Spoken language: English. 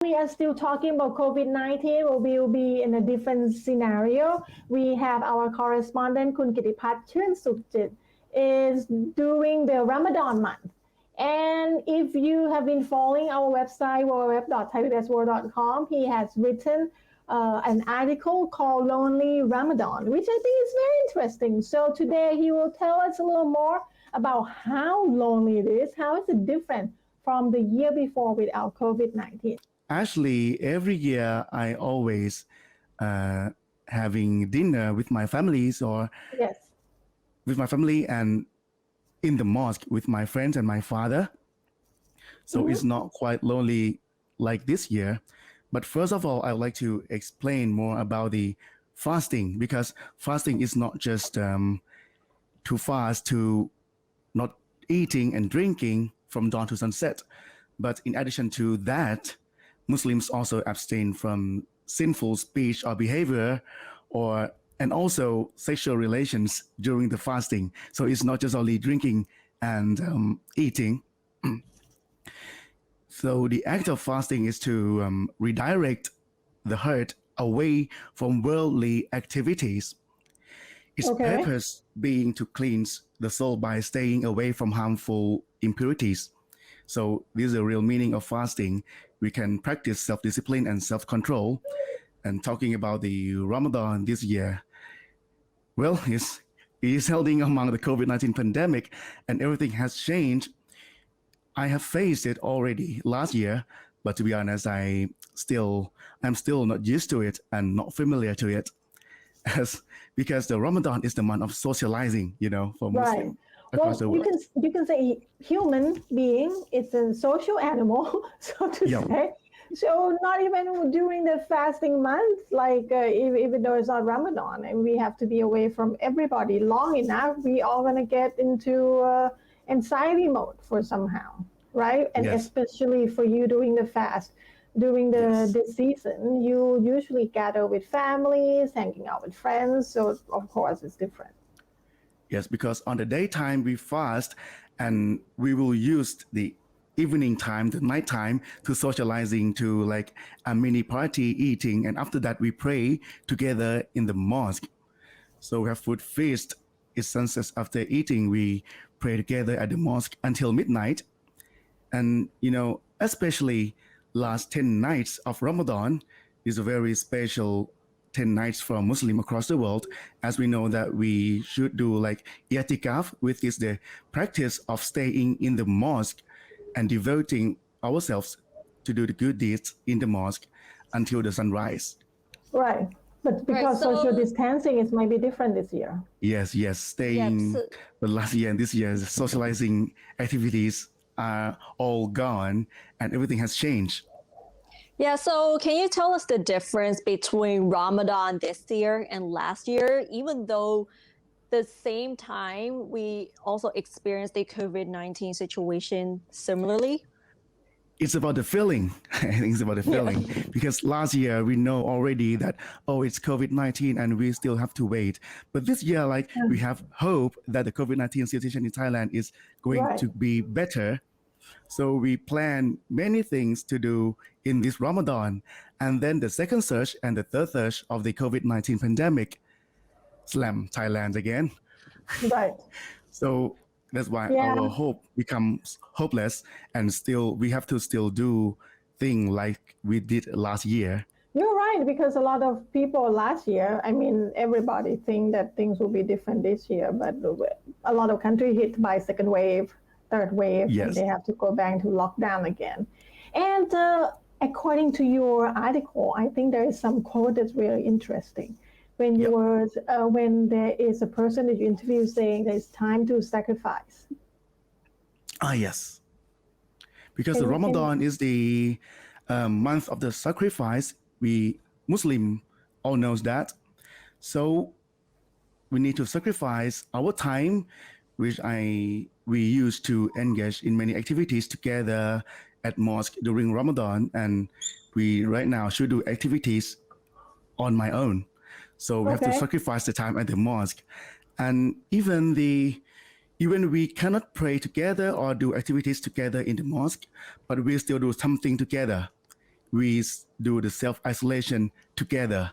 We are still talking about COVID-19, or we'll be in a different scenario. We have our correspondent, Kun Kitipat Chuensukjit, is during the Ramadan month. And if you have been following our website, www.thaipbsworld.com, he has written an article called Lonely Ramadan, which I think is very interesting. So today he will tell us a little more about how lonely it is, how is it different from the year before without COVID-19. Actually, every year I always uh, having dinner with my families or Yes. with my family and in the mosque with my friends and my father. So it's Mm-hmm. not quite lonely like this year. But first of all, I would like to explain more about the fasting because fasting is not just to fast to not eating and drinking from dawn to sunset. But in addition to that, Muslims also abstain from sinful speech or behavior or and also sexual relations during the fasting. So it's not just only drinking and eating. So the act of fasting is to redirect the heart away from worldly activities. Its Okay. purpose being to cleanse the soul by staying away from harmful impurities. So this is the real meaning of fasting. We can practice self-discipline and self-control. And talking about the Ramadan this year, well, it is holding among the COVID-19 pandemic and everything has changed. I have faced it already last year, but to be honest, I'm still not used to it and not familiar to it as because the Ramadan is the month of socializing, for Right. Muslim across Well, the you world. can say human being is a social animal, so to Yeah. say. So not even during the fasting month, like even though it's not Ramadan, and we have to be away from everybody long enough, we all gonna get into anxiety mode for somehow, right? And Yes. especially for you doing the fast. During the Yes. this season, you usually gather with families, hanging out with friends, so of course it's different. Yes, because on the daytime we fast and we will use the evening time, the night time to socializing to like a mini party eating. And after that we pray together in the mosque. So we have food feast. It's sunsets after eating. We pray together at the mosque until midnight. And, especially last 10 nights of Ramadan is a very special 10 nights for Muslim across the world, as we know that we should do like i'tikaf, which is the practice of staying in the mosque and devoting ourselves to do the good deeds in the mosque until the sunrise. Right. But Right. because social So, distancing is maybe different this year. Yes, yes, yeah. staying, So, but last year and this year, the socializing activities are all gone and everything has changed. yeah. So, can you tell us the difference between Ramadan this year and last year? Even though the same time we also experienced the COVID-19 situation similarly. It's about the feeling. I think it's about the Yeah. feeling because last year we know already that it's COVID-19 and we still have to wait. But this year, like we have hope that the COVID-19 situation in Thailand is going Right. to be better. So we plan many things to do in this Ramadan, and then the second surge and the third surge of the COVID-19 pandemic slam Thailand again. Right. So that's why Yeah, our hope becomes hopeless, and still we have to still do thing like we did last year. you're right, because a lot of people last year, I mean, everybody think that things will be different this year, but a lot of country hit by second wave, third wave, and they Yes, have to go back to lockdown again. And according to your article, I think there is some quote that's really interesting. yep. When there is a person that you interview saying that it's time to sacrifice. Yes, because the Can Ramadan is the month of the sacrifice. We Muslim all knows that. So we need to sacrifice our time, which we used to engage in many activities together at mosque during Ramadan, and we right now should do activities on my own. So we have to okay, sacrifice the time at the mosque, and even we cannot pray together or do activities together in the mosque, but we still do something together. we do the self isolation together.